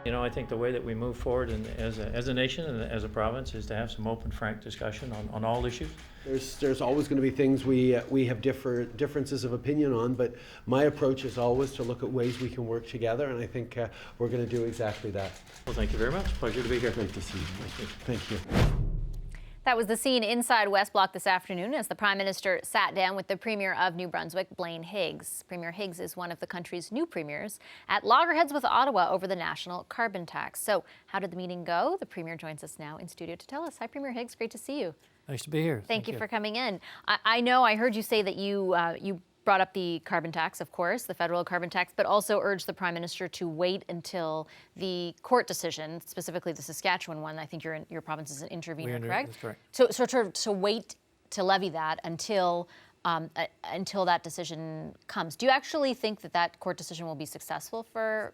You know, I think the way that we move forward as a nation and as a province is to have some open, frank discussion on all issues. There's always going to be things we have differences of opinion on, but my approach is always to look at ways we can work together, and I think we're going to do exactly that. Well, thank you very much. Pleasure to be here. Great to see you. Thank you. That was the scene inside West Block this afternoon as the Prime Minister sat down with the Premier of New Brunswick, Blaine Higgs. Premier Higgs is one of the country's new premiers at loggerheads with Ottawa over the national carbon tax. So how did the meeting go? The Premier joins us now in studio to tell us. Hi, Premier Higgs. Great to see you. Nice to be here. Thank you for coming in. I know I heard you say that you brought up the carbon tax, of course, the federal carbon tax, but also urged the Prime Minister to wait until the court decision, specifically the Saskatchewan one. I think your province is an intervener, correct? That's correct. So wait to levy that until that decision comes. Do you actually think that court decision will be successful for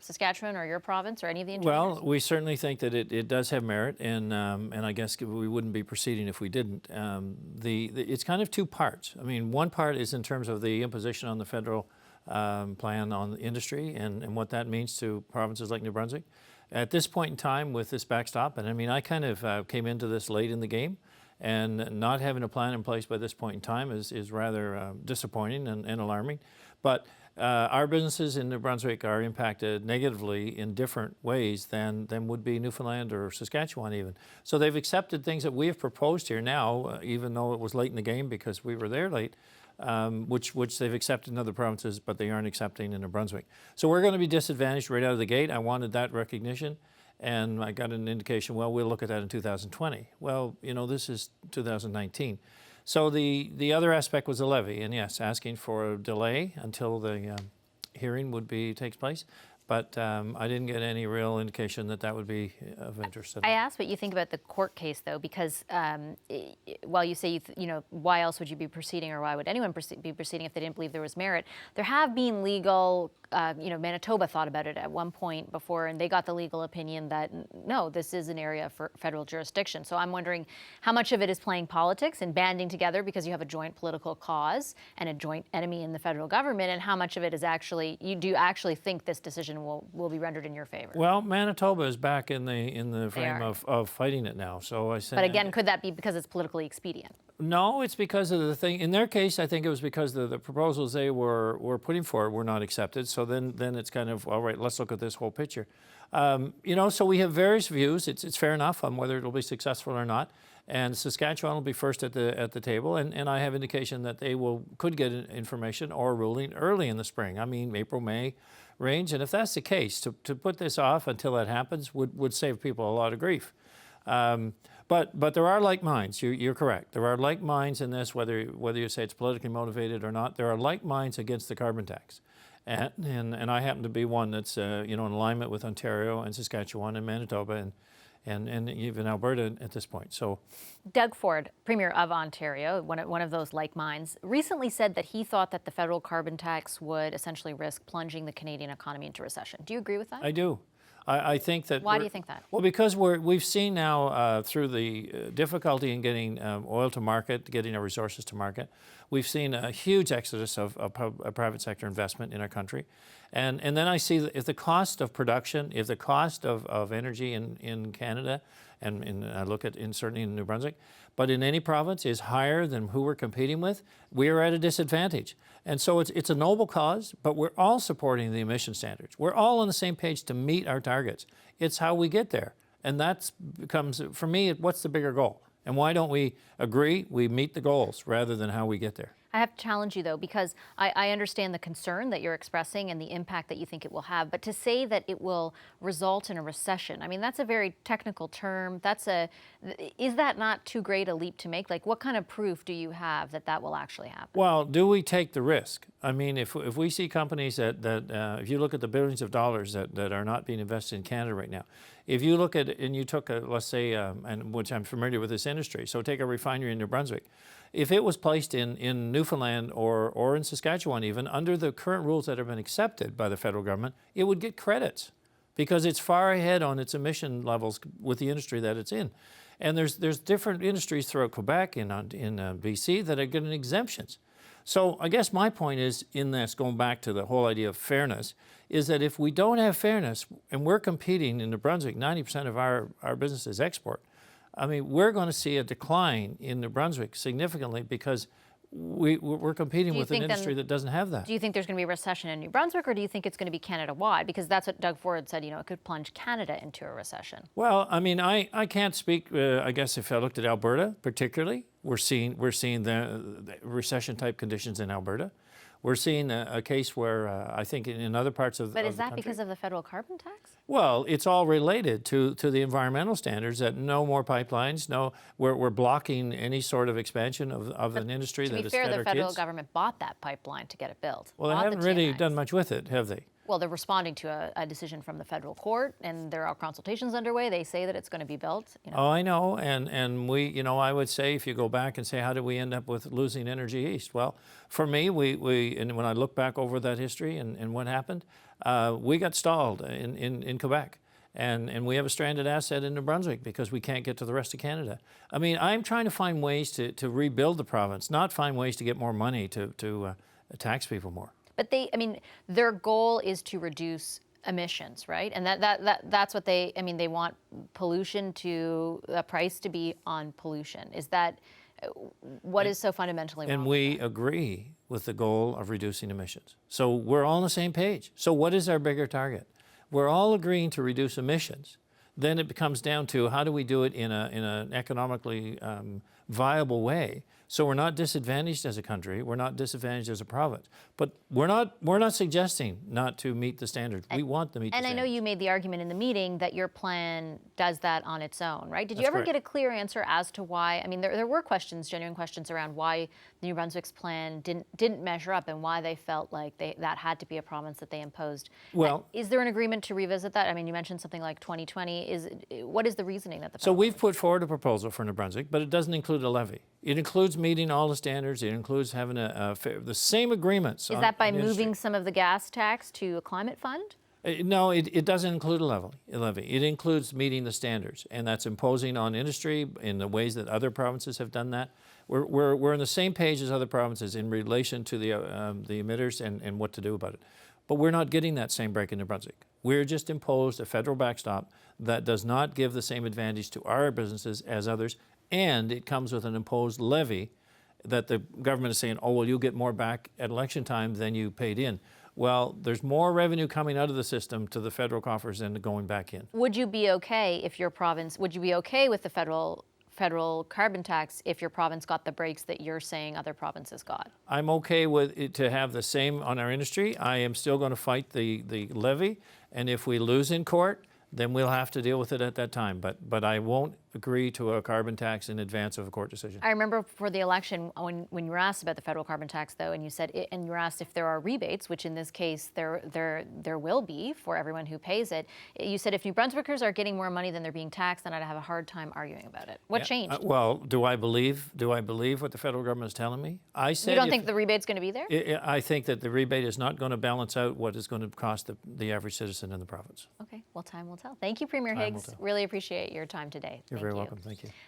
Saskatchewan or your province or any of the interveners? Well, we certainly think that it does have merit, and I guess we wouldn't be proceeding if we didn't. It's kind of two parts. I mean, one part is in terms of the imposition on the federal plan on the industry and what that means to provinces like New Brunswick. At this point in time with this backstop, and I mean, I kind of came into this late in the game, and not having a plan in place by this point in time is rather disappointing and alarming. But our businesses in New Brunswick are impacted negatively in different ways than would be Newfoundland or Saskatchewan even. So they've accepted things that we have proposed here now, even though it was late in the game because we were there late, which they've accepted in other provinces, but they aren't accepting in New Brunswick. So we're going to be disadvantaged right out of the gate. I wanted that recognition. And I got an indication, well, we'll look at that in 2020. Well, you know, this is 2019. So the other aspect was the levy, and yes, asking for a delay until the hearing takes place. But I didn't get any real indication that would be of interest. I asked what you think about the court case, though, because while you say, why else would you be proceeding, or why would anyone be proceeding if they didn't believe there was merit? There have been legal, Manitoba thought about it at one point before, and they got the legal opinion that, no, this is an area for federal jurisdiction. So I'm wondering how much of it is playing politics and banding together because you have a joint political cause and a joint enemy in the federal government, and how much of it is actually, do you actually think this decision will be rendered in your favor? Well, Manitoba is back in the frame of fighting it now. So I said. But again, could that be because it's politically expedient? No, it's because of the thing. In their case, I think it was because the proposals they were putting forward were not accepted. So then it's kind of, all right, let's look at this whole picture. So we have various views. It's fair enough on whether it'll be successful or not. And Saskatchewan will be first at the table, and I have indication that they could get information or ruling early in the spring. I mean, April, May range. And if that's the case, to put this off until that happens would save people a lot of grief. But there are like minds. You're correct. There are like minds in this, whether you say it's politically motivated or not. There are like minds against the carbon tax, and I happen to be one that's in alignment with Ontario and Saskatchewan and Manitoba and even Alberta at this point. So, Doug Ford, Premier of Ontario, one of those like minds, recently said that he thought that the federal carbon tax would essentially risk plunging the Canadian economy into recession. Do you agree with that? I do. I think that. Why do you think that? Well, because we've seen now through the difficulty in getting oil to market, getting our resources to market, we've seen a huge exodus of private sector investment in our country. And then I see that if the cost of production, if the cost of energy in Canada, and I look at certainly in New Brunswick, but in any province is higher than who we're competing with, we are at a disadvantage. And so it's a noble cause, but we're all supporting the emission standards. We're all on the same page to meet our targets. It's how we get there. And that becomes, for me, what's the bigger goal? And why don't we agree we meet the goals rather than how we get there? I have to challenge you, though, because I understand the concern that you're expressing and the impact that you think it will have. But to say that it will result in a recession, I mean, that's a very technical term. Is that not too great a leap to make? Like, what kind of proof do you have that will actually happen? Well, do we take the risk? I mean, if we see companies that if you look at the billions of dollars that are not being invested in Canada right now, if you look at, and you took let's say, and which I'm familiar with this industry, so take a refinery in New Brunswick. If it was placed in Newfoundland or in Saskatchewan even, under the current rules that have been accepted by the federal government, it would get credits because it's far ahead on its emission levels with the industry that it's in. And there's different industries throughout Quebec and in BC that are getting exemptions. So I guess my point is in this, going back to the whole idea of fairness, is that if we don't have fairness and we're competing in New Brunswick, 90% of our business is export. I mean, we're going to see a decline in New Brunswick significantly because we're competing with an industry that doesn't have that. Do you think there's going to be a recession in New Brunswick, or do you think it's going to be Canada-wide? Because that's what Doug Ford said, you know, it could plunge Canada into a recession. Well, I mean, I can't speak, I guess if I looked at Alberta particularly, we're seeing the recession-type conditions in Alberta. We're seeing a case where I think in other parts of the country. But is that because of the federal carbon tax? Well, it's all related to the environmental standards that no more pipelines, we're blocking any sort of expansion of an industry that is fed our kids. To be fair, the federal government bought that pipeline to get it built. Well, they haven't really done much with it, have they? Well, they're responding to a decision from the federal court, and there are consultations underway. They say that it's going to be built. You know. Oh, I know, and we, you know, I would say if you go back and say, how did we end up with losing Energy East? Well, for me, and when I look back over that history and what happened, we got stalled in Quebec. And we have a stranded asset in New Brunswick because we can't get to the rest of Canada. I mean, I'm trying to find ways to rebuild the province, not find ways to get more money to tax people more. But their goal is to reduce emissions, right? And that's what they want pollution the price to be on pollution. Is that what is so fundamentally wrong? And we agree with the goal of reducing emissions. So we're all on the same page. So what is our bigger target? We're all agreeing to reduce emissions. Then it comes down to how do we do it in an economically viable way. So we're not disadvantaged as a country, we're not disadvantaged as a province. But we're not suggesting not to meet the standards. We want to meet the standards. And I know you made the argument in the meeting that your plan does that on its own, right? Did you ever get a clear answer as to why? I mean, there were genuine questions around why New Brunswick's plan didn't measure up and why they felt like that had to be a province that they imposed. Well, is there an agreement to revisit that? I mean, you mentioned something like 2020. What is the reasoning that the So we've put forward a proposal for New Brunswick, but it doesn't include a levy. It includes meeting all the standards. It includes having the same agreements. Is that by moving some of the gas tax to a climate fund? No, it doesn't include a levy. It includes meeting the standards, and that's imposing on industry in the ways that other provinces have done that. We're on the same page as other provinces in relation to the emitters and what to do about it. But we're not getting that same break in New Brunswick. We're just imposed a federal backstop that does not give the same advantage to our businesses as others, and it comes with an imposed levy that the government is saying, oh, well, you'll get more back at election time than you paid in. Well, there's more revenue coming out of the system to the federal coffers than going back in. Would you be okay if your province, would you be okay with the federal carbon tax if your province got the breaks that you're saying other provinces got? I'm okay with it to have the same on our industry. I am still going to fight the levy, and if we lose in court, then we'll have to deal with it at that time. But I won't agree to a carbon tax in advance of a court decision. I remember for the election when you were asked about the federal carbon tax, though, and you said, and you were asked if there are rebates, which in this case there will be for everyone who pays it. You said if New Brunswickers are getting more money than they're being taxed, then I'd have a hard time arguing about it. What changed? Well, do I believe what the federal government is telling me? I said you don't think the rebate's going to be there? I think that the rebate is not going to balance out what is going to cost the average citizen in the province. Okay, well, time will tell. Thank you, Premier Higgs. Really appreciate your time today. You're very welcome. Thank you.